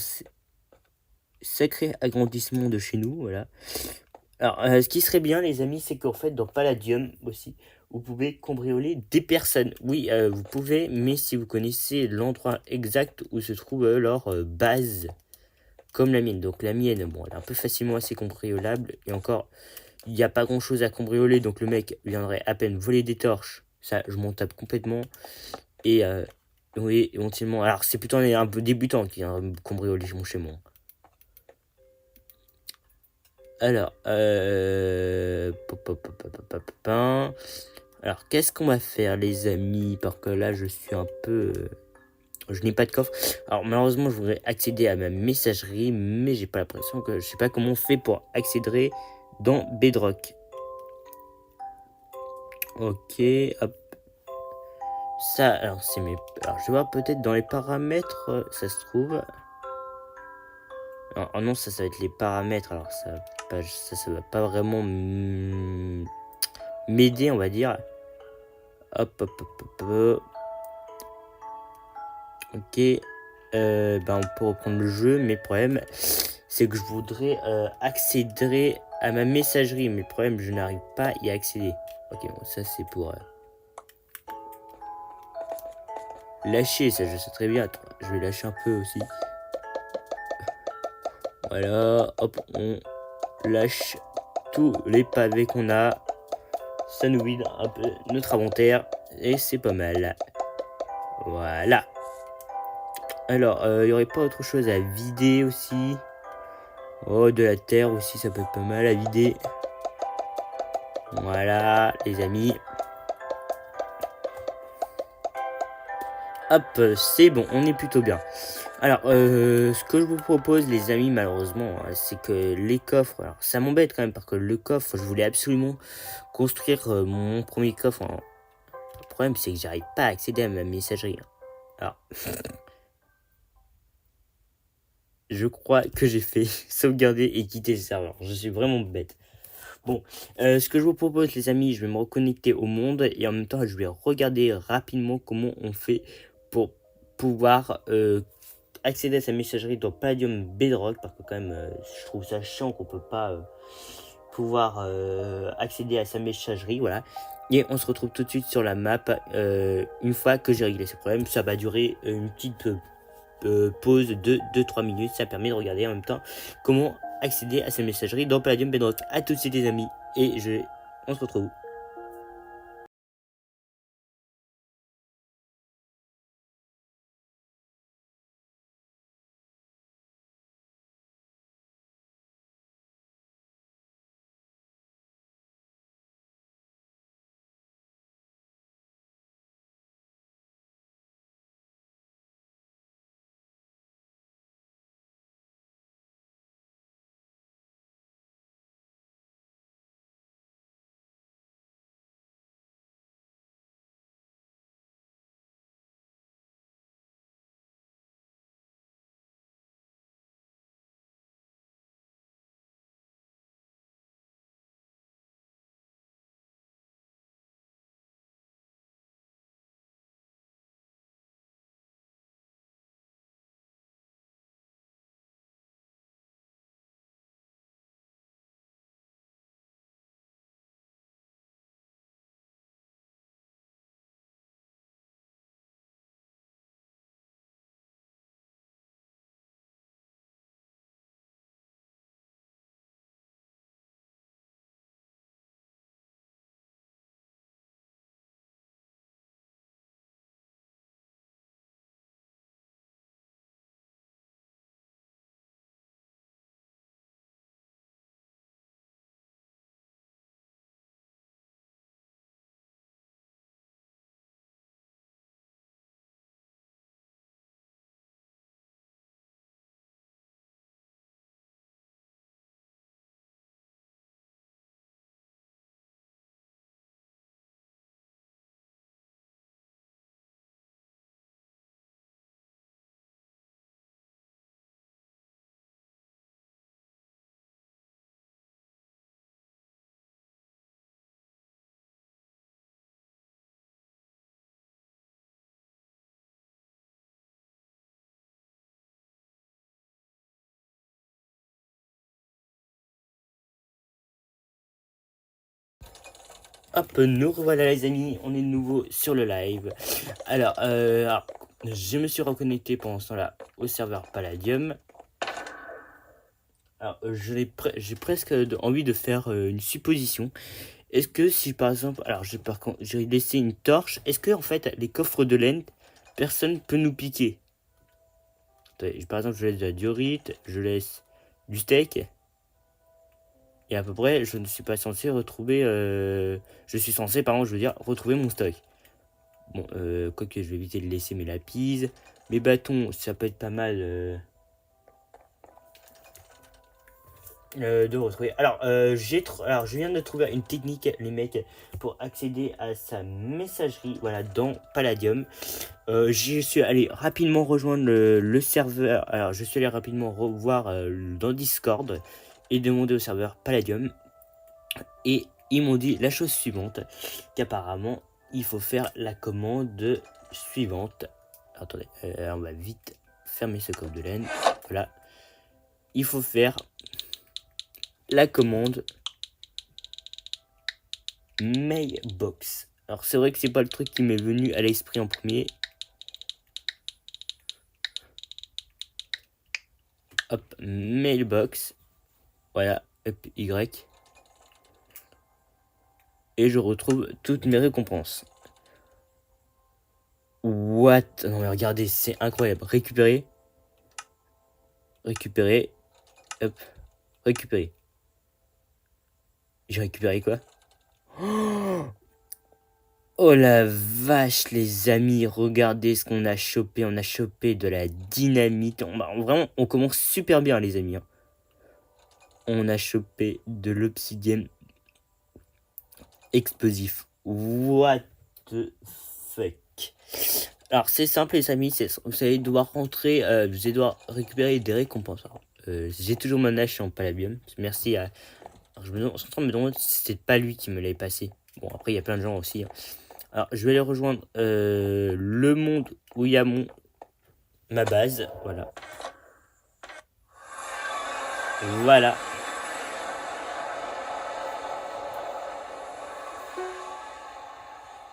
sacré agrandissement de chez nous, voilà. Alors, ce qui serait bien, les amis, c'est qu'en fait, dans Palladium aussi, vous pouvez cambrioler des personnes. Oui, vous pouvez, mais si vous connaissez l'endroit exact où se trouve leur base, comme la mienne. Donc la mienne, bon, elle est un peu facilement assez cambriolable, et encore, il n'y a pas grand chose à cambrioler, donc le mec viendrait à peine voler des torches. Ça, je m'en tape complètement. Et oui, éventuellement. Alors, c'est plutôt un peu débutant qui vient cambrioler mon chez moi. Alors, alors, qu'est-ce qu'on va faire, les amis? Parce que là, je suis un peu. Je n'ai pas de coffre. Alors, malheureusement, je voudrais accéder à ma messagerie, mais j'ai pas l'impression que. Je sais pas comment on fait pour accéder dans Bedrock. Ok, hop. Ça, alors, c'est mes. Alors, je vais voir peut-être dans les paramètres, ça se trouve. Oh non, ça va être les paramètres. Alors, ça va pas vraiment m'aider, on va dire. Hop, hop, hop, hop, hop. Ok. On peut reprendre le jeu, mais le problème, c'est que je voudrais accéder à ma messagerie. Mais le problème, je n'arrive pas à y accéder. Ok, bon, ça c'est pour lâcher, ça je sais très bien. Attends, je vais lâcher un peu aussi. Voilà, hop, on lâche tous les pavés qu'on a. Ça nous vide un peu notre inventaire et c'est pas mal. Voilà. Alors, il n'y aurait pas autre chose à vider aussi. Oh, de la terre aussi, ça peut être pas mal à vider. Voilà, les amis. Hop, c'est bon, on est plutôt bien. Alors, ce que je vous propose, les amis, malheureusement, c'est que les coffres, alors ça m'embête quand même, parce que le coffre, je voulais absolument construire mon premier coffre. Le problème, c'est que j'arrive pas à accéder à ma messagerie. Alors, je crois que j'ai fait sauvegarder et quitter le serveur. Je suis vraiment bête. Bon, ce que je vous propose, les amis, je vais me reconnecter au monde et en même temps, je vais regarder rapidement comment on fait pour pouvoir accéder à sa messagerie dans Palladium Bedrock, parce que quand même, je trouve ça chiant qu'on peut pas pouvoir accéder à sa messagerie, voilà. Et on se retrouve tout de suite sur la map une fois que j'ai réglé ce problème. Ça va durer une petite pause de 2-3 minutes. Ça permet de regarder en même temps comment accéder à sa messagerie dans Palladium Bedrock. À tout de suite les amis, et on se retrouve. Hop, nous revoilà les amis, on est de nouveau sur le live. Alors, je me suis reconnecté pendant ce temps-là au serveur Palladium. Alors, j'ai presque envie de faire une supposition. Est-ce que si par exemple, alors j'ai laissé une torche, est-ce que en fait les coffres de laine, personne peut nous piquer? Attendez, par exemple, je laisse de la diorite, je laisse du steak. Et à peu près, je ne suis pas censé retrouver... je suis censé, pardon, je veux dire, retrouver mon stock. Bon, quoique je vais éviter de laisser mes lapis. Mes bâtons, ça peut être pas mal de retrouver. Alors, je viens de trouver une technique, les mecs, pour accéder à sa messagerie, voilà, dans Palladium. Je suis allé rapidement rejoindre le serveur. Alors, je suis allé rapidement revoir dans Discord et demander au serveur Palladium. Et ils m'ont dit la chose suivante, qu'apparemment, il faut faire la commande suivante. Attendez, on va vite fermer ce coffre de laine. Voilà. Il faut faire la commande Mailbox. Alors c'est vrai que c'est pas le truc qui m'est venu à l'esprit en premier. Hop, Mailbox. Voilà, hop, Y. Et je retrouve toutes mes récompenses. What? Non mais regardez, c'est incroyable. Récupérer. Récupérer. Hop. Récupérer. J'ai récupéré quoi? Oh la vache les amis, regardez ce qu'on a chopé. On a chopé de la dynamite. Vraiment, on commence super bien les amis. Hein. On a chopé de l'obsidienne explosif. What the fuck? Alors c'est simple les amis, vous allez devoir rentrer, vous allez devoir récupérer des récompenses. J'ai toujours mon hache en palladium. Merci à... Alors, je suis en train de me demander si c'était pas lui qui me l'avait passé. Bon après il y a plein de gens aussi. Hein. Alors je vais aller rejoindre le monde où il y a ma base. Voilà. Voilà.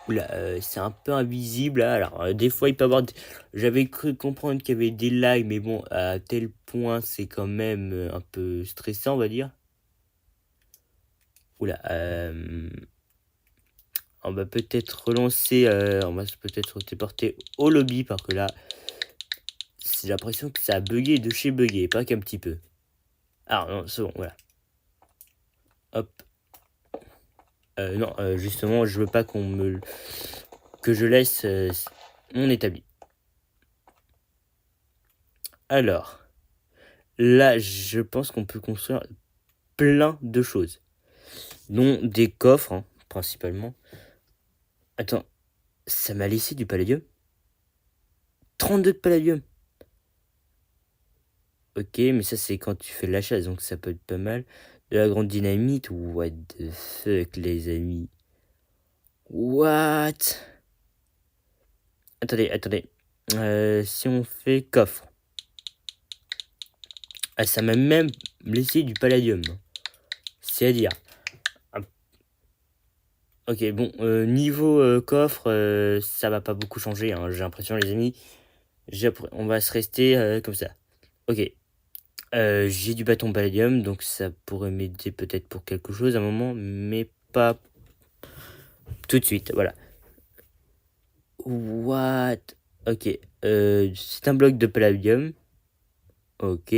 Oula, c'est un peu invisible là. Alors, des fois, il peut y avoir. J'avais cru comprendre qu'il y avait des lags, mais bon, à tel point, c'est quand même un peu stressant, on va dire. Oula, on va peut-être relancer. On va peut-être se téléporter au lobby, parce que là, j'ai l'impression que ça a bugué de chez bugué, pas qu'un petit peu. Ah non, c'est bon, voilà. Hop. Non, justement, je veux pas que je laisse mon établi. Alors, là, je pense qu'on peut construire plein de choses, dont des coffres, hein, principalement. Attends, ça m'a laissé du palladium? 32 de palladium. Ok, mais ça, c'est quand tu fais de la chasse, donc ça peut être pas mal. De la grande dynamite, what the fuck, les amis. What? Attendez. Si on fait coffre. Ah, ça m'a même laissé du palladium. C'est-à-dire. Ok, bon, niveau coffre, ça va pas beaucoup changer, hein, j'ai l'impression, les amis. On va se rester comme ça. Ok, j'ai du bâton palladium, donc ça pourrait m'aider peut-être pour quelque chose à un moment, mais pas tout de suite, voilà. What? Ok, c'est un bloc de palladium. Ok.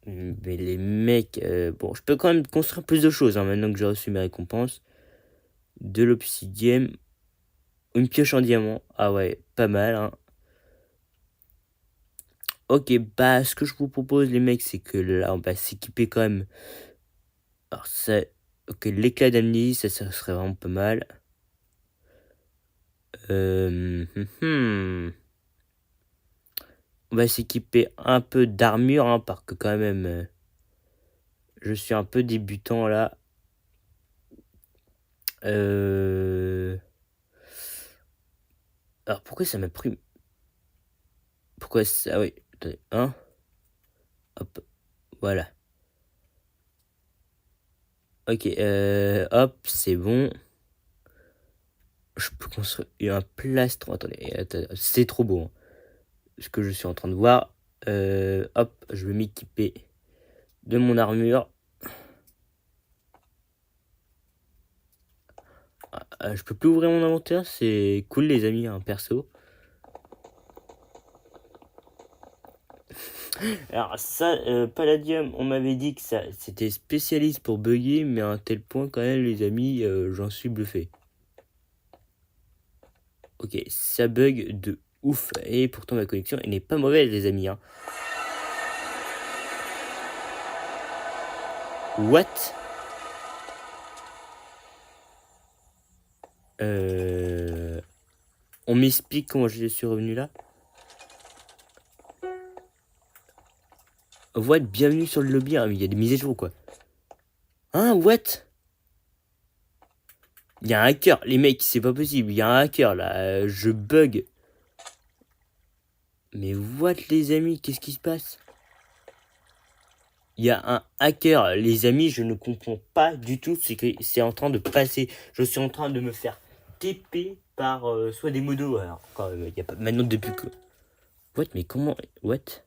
Mais les mecs, bon, je peux quand même construire plus de choses, hein, maintenant que j'ai reçu mes récompenses. De l'obsidienne, une pioche en diamant, ah ouais, pas mal, hein. Ok, bah, ce que je vous propose, les mecs, c'est que là, on va s'équiper quand même. Alors, ça, ok, l'éclat d'amnésie, ça serait vraiment pas mal. On va s'équiper un peu d'armure, hein, parce que quand même, je suis un peu débutant là. Alors, pourquoi ça m'a pris... Pourquoi ça... Ah oui, attendez, hein. Hop, voilà. Ok, hop, c'est bon. Je peux construire un plastron. Attendez, c'est trop beau, hein, ce que je suis en train de voir. Hop, je vais m'équiper de mon armure. Je peux plus ouvrir mon inventaire, c'est cool les amis, un perso. Alors ça, Palladium, on m'avait dit que ça, c'était spécialiste pour bugger, mais à un tel point quand même les amis, j'en suis bluffé. Ok, ça bug de ouf, et pourtant ma connexion elle n'est pas mauvaise les amis. Hein. What? On m'explique comment je suis revenu là? What? Bienvenue sur le lobby, hein, mais il y a des mises à jour quoi. Hein, what? Il y a un hacker, les mecs, c'est pas possible, il y a un hacker là, je bug. Mais what les amis, qu'est-ce qui se passe? Il y a un hacker, les amis, je ne comprends pas du tout ce que c'est en train de passer. Je suis en train de me faire TP par soit des modos, alors quand il y a pas maintenant depuis que. What, mais comment? What?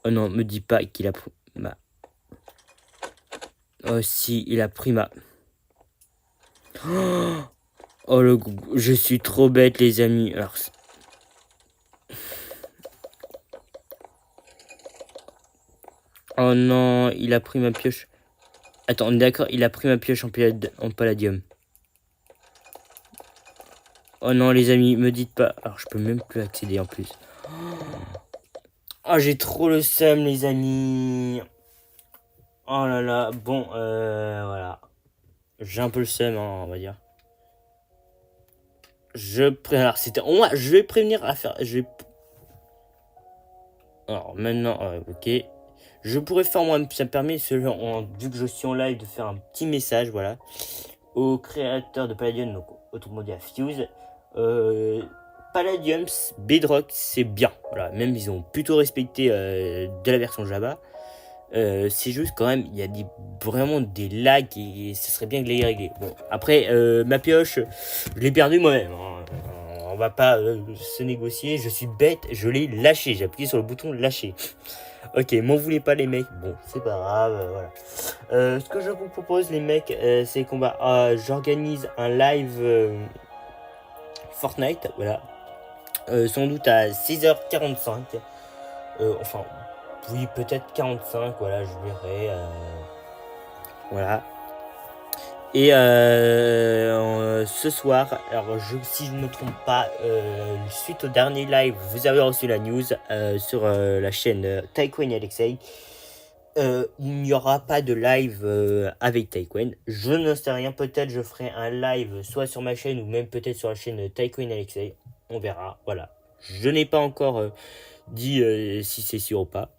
Oh non, me dis pas qu'il a pris ma. Oh si, il a pris ma. Oh le, je suis trop bête les amis. Alors. Oh non, il a pris ma pioche. Attends, on est d'accord, il a pris ma pioche en palladium. Oh non les amis, me dites pas. Alors je peux même plus accéder en plus. Oh j'ai trop le seum les amis. Oh là là, bon voilà. J'ai un peu le seum hein, on va dire. Alors c'était. Moi je vais prévenir à faire. Alors maintenant, ok. Je pourrais faire moi, ça me permet, vu que je suis en live, de faire un petit message, voilà, au créateur de Palladium, donc autrement dit à Fuse. Palladium, Bedrock, c'est bien. Voilà, même ils ont plutôt respecté de la version Java. C'est juste quand même, il y a vraiment des lags et ce serait bien de les régler. Bon, après, ma pioche, je l'ai perdue moi-même. Hein. On va pas se négocier. Je suis bête, je l'ai lâché. J'ai appuyé sur le bouton lâcher. Ok, m'en voulez pas les mecs. Bon, c'est pas grave, voilà. Ce que je vous propose les mecs, c'est qu'on va, j'organise un live Fortnite, voilà. Sans doute à 6h45. Enfin, oui, peut-être 45, voilà, je verrai. Voilà. Et ce soir, alors si je ne me trompe pas, suite au dernier live, vous avez reçu la news sur la chaîne Taekwon Alexei. Il n'y aura pas de live avec Taekwon. Je ne sais rien, peut-être je ferai un live soit sur ma chaîne ou même peut-être sur la chaîne Taekwon Alexei. On verra, voilà. Je n'ai pas encore dit si c'est sûr ou pas.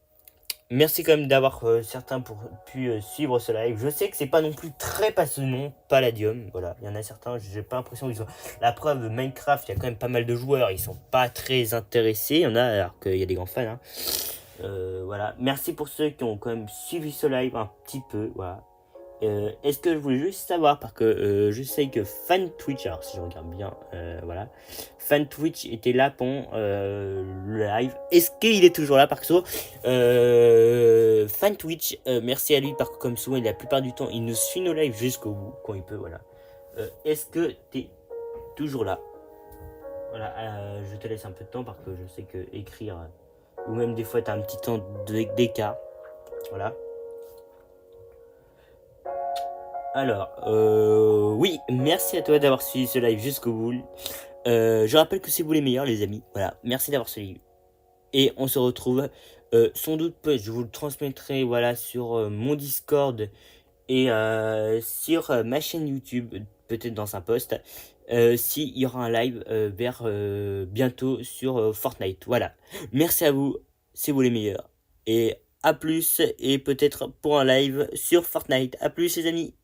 Merci quand même d'avoir certains pu suivre ce live. Je sais que c'est pas non plus très passionnant, Palladium. Voilà, il y en a certains, j'ai pas l'impression qu'ils sont. La preuve, Minecraft, il y a quand même pas mal de joueurs, ils sont pas très intéressés. Il y en a, alors qu'il y a des grands fans. Hein. Voilà, merci pour ceux qui ont quand même suivi ce live un petit peu. Voilà. Est-ce que je voulais juste savoir, parce que je sais que Fan Twitch, alors si je regarde bien, voilà, Fan Twitch était là pendant le live. Est-ce qu'il est toujours là, par contre Fan Twitch, merci à lui, parce que comme souvent, la plupart du temps, il nous suit nos lives jusqu'au bout, quand il peut, voilà. Est-ce que t'es toujours là? Voilà, je te laisse un peu de temps, parce que je sais que écrire, ou même des fois, t'as un petit temps d'écart, voilà. Alors, oui, merci à toi d'avoir suivi ce live jusqu'au bout. Je rappelle que c'est vous les meilleurs, les amis. Voilà, merci d'avoir suivi. Et on se retrouve, sans doute, je vous le transmettrai, voilà, sur mon Discord et sur ma chaîne YouTube, peut-être dans un post, s'il y aura un live vers bientôt sur Fortnite. Voilà, merci à vous, c'est vous les meilleurs. Et à plus, et peut-être pour un live sur Fortnite. À plus, les amis.